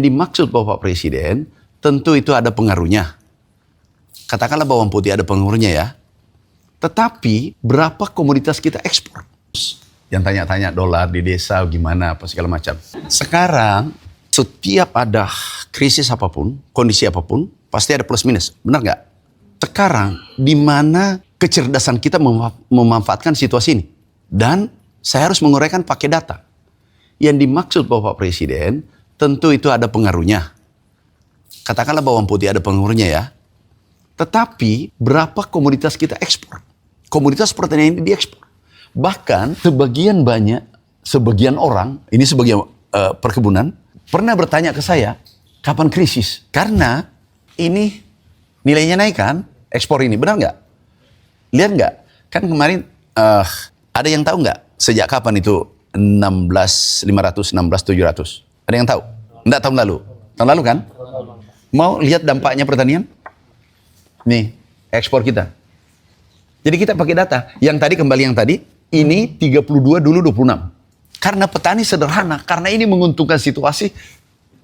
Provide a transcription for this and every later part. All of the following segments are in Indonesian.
Dimaksud Bapak Presiden, tentu itu ada pengaruhnya. Katakanlah bawang putih ada pengaruhnya ya. Tetapi berapa komoditas kita ekspor? Yang tanya-tanya dolar di desa gimana apa segala macam. Sekarang setiap ada krisis apapun, kondisi apapun, pasti ada plus minus. Benar nggak? Sekarang di mana kecerdasan kita memanfaatkan situasi ini? Dan saya harus menguraikan pakai data. Yang dimaksud Bapak Presiden, tentu itu ada pengaruhnya. Katakanlah bawang putih ada pengaruhnya ya. Tetapi berapa komoditas kita ekspor? Komoditas pertanian ini diekspor. Bahkan sebagian orang, ini sebagian perkebunan, pernah bertanya ke saya, kapan krisis? Karena ini nilainya naik kan, ekspor ini. Benar nggak? Lihat nggak? Kan kemarin ada yang tahu nggak sejak kapan itu 16.500, 16.700? Ada yang tahu? Enggak, tahun lalu. Tahun lalu kan? Mau lihat dampaknya pertanian? Nih, ekspor kita. Jadi kita pakai data. Yang tadi, kembali yang tadi, ini 32, dulu 26. Karena petani sederhana, karena ini menguntungkan situasi,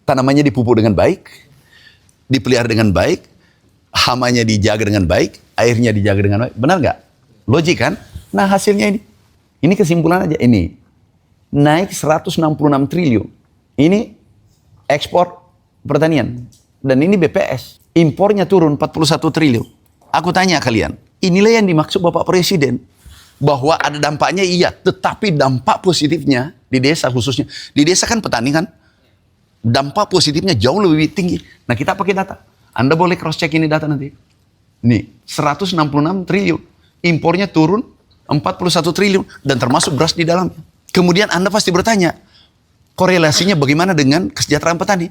tanamannya dipupuk dengan baik, dipelihara dengan baik, hamanya dijaga dengan baik, airnya dijaga dengan baik. Benar nggak? Logik kan? Nah hasilnya ini. Ini kesimpulan aja. Ini naik 166 triliun. Ini ekspor pertanian. Dan ini BPS. Impornya turun 41 triliun. Aku tanya kalian, inilah yang dimaksud Bapak Presiden. Bahwa ada dampaknya iya, tetapi dampak positifnya di desa khususnya. Di desa kan petani kan, dampak positifnya jauh lebih tinggi. Nah kita pakai data. Anda boleh cross check ini data nanti. Nih, 166 triliun. Impornya turun 41 triliun. Dan termasuk beras di dalamnya. Kemudian Anda pasti bertanya, korelasinya bagaimana dengan kesejahteraan petani?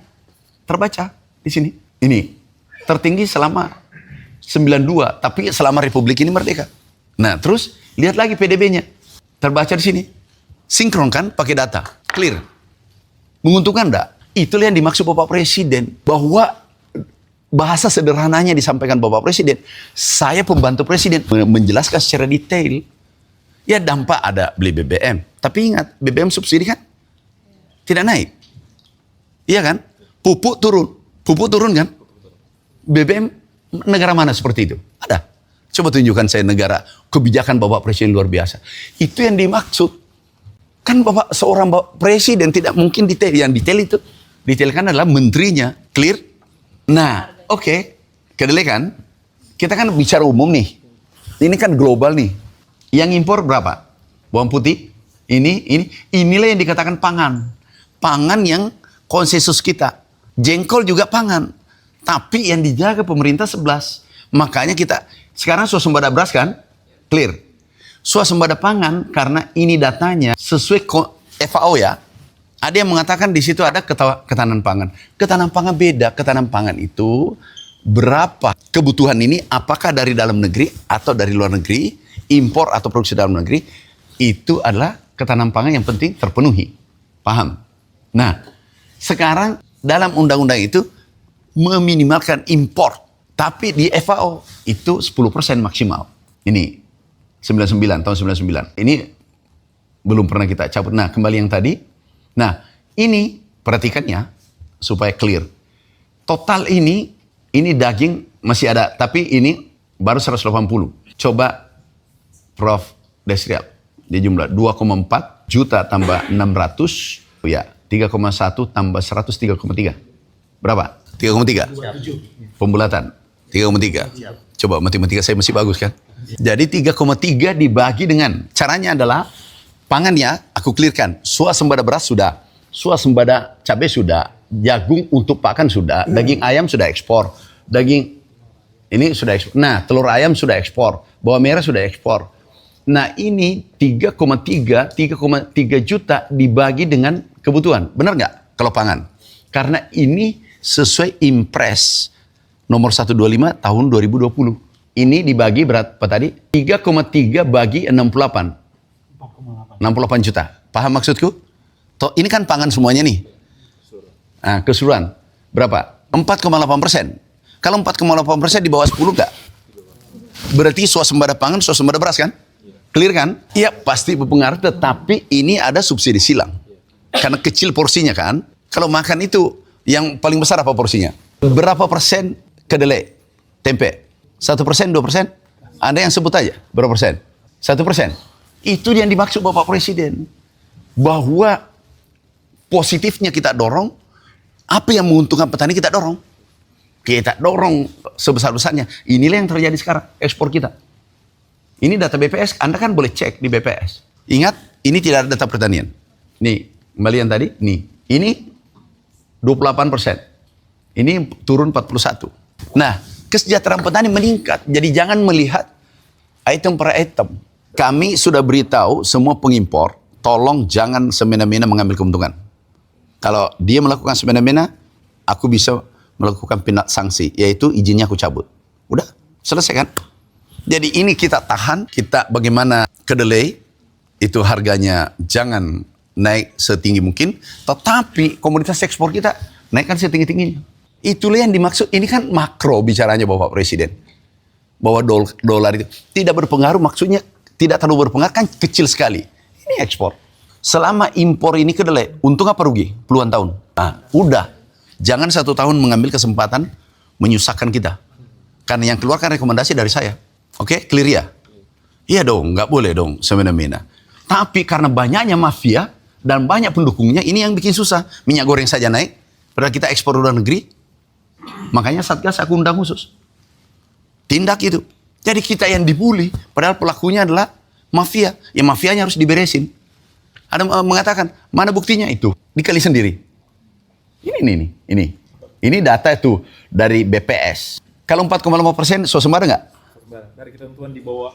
Terbaca di sini. Ini tertinggi selama 92, tapi selama Republik ini merdeka. Nah, terus lihat lagi PDB-nya. Terbaca di sini. Sinkron kan pakai data. Clear. Menguntungkan enggak? Itulah yang dimaksud Bapak Presiden. Bahwa bahasa sederhananya disampaikan Bapak Presiden. Saya pembantu Presiden menjelaskan secara detail. Ya dampak ada beli BBM. Tapi ingat, BBM subsidi kan? Tidak naik. Iya kan? Pupuk turun. Pupuk turun kan? BBM negara mana seperti itu? Ada. Coba tunjukkan saya negara kebijakan Bapak Presiden luar biasa. Itu yang dimaksud. Kan seorang Bapak Presiden tidak mungkin detail. Yang detail itu, detailkan adalah menterinya. Clear? Nah, oke. Kedelai kan? Kita kan bicara umum nih. Ini kan global nih. Yang impor berapa? Bawang putih. Inilah yang dikatakan pangan. Pangan yang konsensus kita. Jengkol juga pangan. Tapi yang dijaga pemerintah 11. Makanya kita, sekarang swasembada beras kan? Clear. Swasembada pangan, karena ini datanya sesuai FAO ya. Ada yang mengatakan di situ ada ketahanan pangan. Ketahanan pangan beda. Ketahanan pangan itu berapa kebutuhan ini, apakah dari dalam negeri atau dari luar negeri, impor atau produksi dalam negeri, itu adalah ketahanan pangan yang penting terpenuhi. Paham? Nah, sekarang dalam undang-undang itu meminimalkan impor. Tapi di FAO itu 10% maksimal. Ini 99, tahun 99. Ini belum pernah kita cabut. Nah, kembali yang tadi. Nah, ini perhatikannya supaya clear. Total ini daging masih ada. Tapi ini baru 180. Coba Prof. Desrial. Di jumlah 2,4 juta tambah 600. Ya, 3,1 tambah 100, 3,3. Berapa? 3,3. Pembulatan. 3,3. Coba matematika saya masih bagus kan? Jadi 3,3 dibagi dengan, caranya adalah pangannya aku clearkan. Swasembada beras sudah, swasembada cabai sudah, jagung untuk pakan sudah, daging ayam sudah ekspor, daging ini sudah ekspor. Nah, telur ayam sudah ekspor, bawang merah sudah ekspor. Nah, ini 3,3 juta dibagi dengan kebutuhan. Benar nggak kalau pangan? Karena ini sesuai Impres nomor 125 tahun 2020. Ini dibagi berapa tadi? 3,3 bagi 68. 68 juta. Paham maksudku? Ini kan pangan semuanya nih. Nah, keseluruhan. Berapa? 4,8%. Kalau 4,8% di bawah 10 enggak? Berarti swasembada pangan, swasembada beras kan? Clear kan? Iya, pasti berpengaruh, tetapi ini ada subsidi silang. Karena kecil porsinya kan. Kalau makan itu Yang paling besar apa porsinya? Berapa persen kedelai, tempe? 1%, 2%? Ada yang sebut aja, berapa persen? 1%. Itu yang dimaksud Bapak Presiden. Bahwa positifnya kita dorong, apa yang menguntungkan petani kita dorong. Kita dorong sebesar-besarnya. Inilah yang terjadi sekarang, ekspor kita. Ini data BPS, Anda kan boleh cek di BPS. Ingat, ini tidak ada data pertanian. Nih, kembalian tadi, nih. Ini 28%. Ini turun 41. Nah, kesejahteraan petani meningkat. Jadi jangan melihat item per item. Kami sudah beritahu semua pengimpor, tolong jangan semena-mena mengambil keuntungan. Kalau dia melakukan semena-mena, aku bisa melakukan sanksi, yaitu izinnya aku cabut. Udah, selesai kan? Jadi ini kita tahan, kita bagaimana kedelai, itu harganya jangan naik setinggi mungkin, tetapi komoditas ekspor kita naikkan setinggi-tingginya. Itulah yang dimaksud, ini kan makro bicaranya Bapak Presiden. Bahwa dolar itu tidak berpengaruh, maksudnya tidak terlalu berpengaruh, kan kecil sekali. Ini ekspor. Selama impor ini kedelai, untung apa rugi? Puluhan tahun. Nah, udah. Jangan 1 tahun mengambil kesempatan menyusahkan kita. Karena yang keluarkan rekomendasi dari saya. Oke, clear ya? Iya dong, nggak boleh dong semena-mena. Tapi karena banyaknya mafia dan banyak pendukungnya, ini yang bikin susah. Minyak goreng saja naik, padahal kita ekspor luar negeri. Makanya Satgas aku undang khusus. Tindak itu. Jadi kita yang dibully, padahal pelakunya adalah mafia. Ya mafianya harus diberesin. Ada mengatakan, mana buktinya itu? Dikali sendiri. Ini data itu dari BPS. Kalau 4,5% swasembada nggak? Dari ketentuan di bawah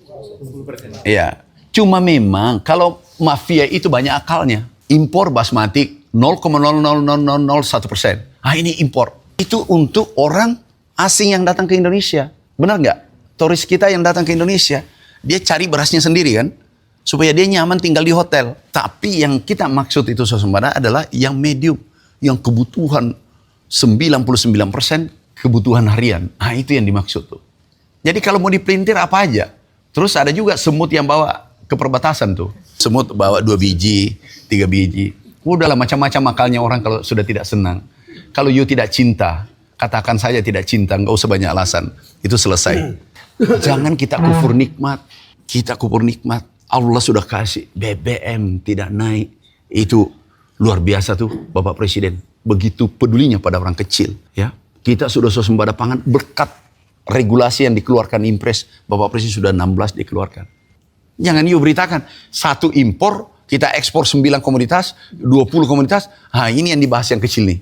10%. Iya. Cuma memang kalau mafia itu banyak akalnya. Impor basmati 0,00001%. Ah ini impor. Itu untuk orang asing yang datang ke Indonesia. Benar nggak? Turis kita yang datang ke Indonesia, dia cari berasnya sendiri kan? Supaya dia nyaman tinggal di hotel. Tapi yang kita maksud itu swasembada adalah yang medium. Yang kebutuhan 99% kebutuhan harian. Ah itu yang dimaksud tuh. Jadi kalau mau dipelintir apa aja. Terus ada juga semut yang bawa ke perbatasan tuh. Semut bawa 2 biji, 3 biji. Udahlah macam-macam akalnya orang kalau sudah tidak senang. Kalau you tidak cinta, katakan saja tidak cinta, nggak usah banyak alasan. Itu selesai. Jangan kita kufur nikmat. Kita kufur nikmat. Allah sudah kasih BBM tidak naik. Itu luar biasa tuh Bapak Presiden. Begitu pedulinya pada orang kecil. Ya, kita sudah swasembada pangan berkat regulasi yang dikeluarkan Impres. Bapak Presiden sudah 16 dikeluarkan. Jangan you beritakan. Satu impor, kita ekspor 9 komoditas, 20 komoditas. Nah ini yang dibahas yang kecil nih.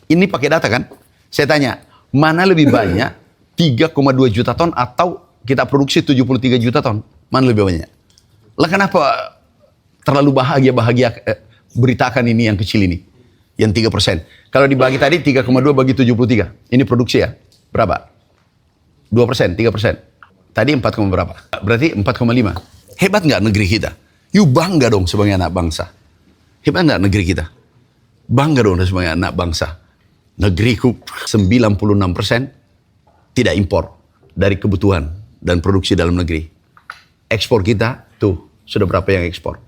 Ini pakai data kan? Saya tanya, mana lebih banyak 3,2 juta ton atau kita produksi 73 juta ton? Mana lebih banyak? Lah kenapa terlalu bahagia beritakan ini yang kecil ini? Yang 3%. Kalau dibagi tadi 3,2 bagi 73. Ini produksi ya? Berapa? 2%, 3%. Tadi 4, berapa? Berarti 4,5. Hebat nggak negeri kita? You bangga dong sebagai anak bangsa. Hebat nggak negeri kita? Bangga dong sebagai anak bangsa. Negeriku 96% tidak impor dari kebutuhan dan produksi dalam negeri. Ekspor kita tuh sudah berapa yang ekspor?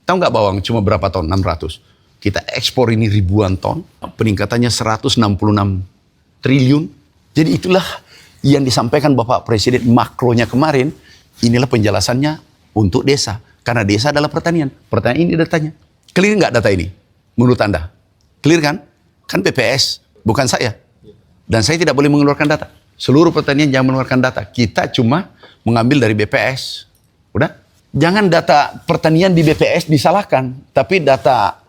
Tahu nggak bawang cuma berapa ton? 600. Kita ekspor ini ribuan ton. Peningkatannya 166 triliun. Jadi itulah yang disampaikan Bapak Presiden makronya kemarin. Inilah penjelasannya untuk desa. Karena desa adalah pertanian. Pertanian ini datanya. Clear nggak data ini? Menurut Anda? Clear kan? Kan BPS, bukan saya. Dan saya tidak boleh mengeluarkan data. Seluruh pertanian jangan mengeluarkan data. Kita cuma mengambil dari BPS. Udah? Jangan data pertanian di BPS disalahkan. Tapi data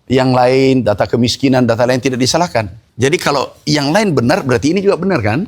yang lain, data kemiskinan, data lain tidak disalahkan. Jadi kalau yang lain benar, berarti ini juga benar kan?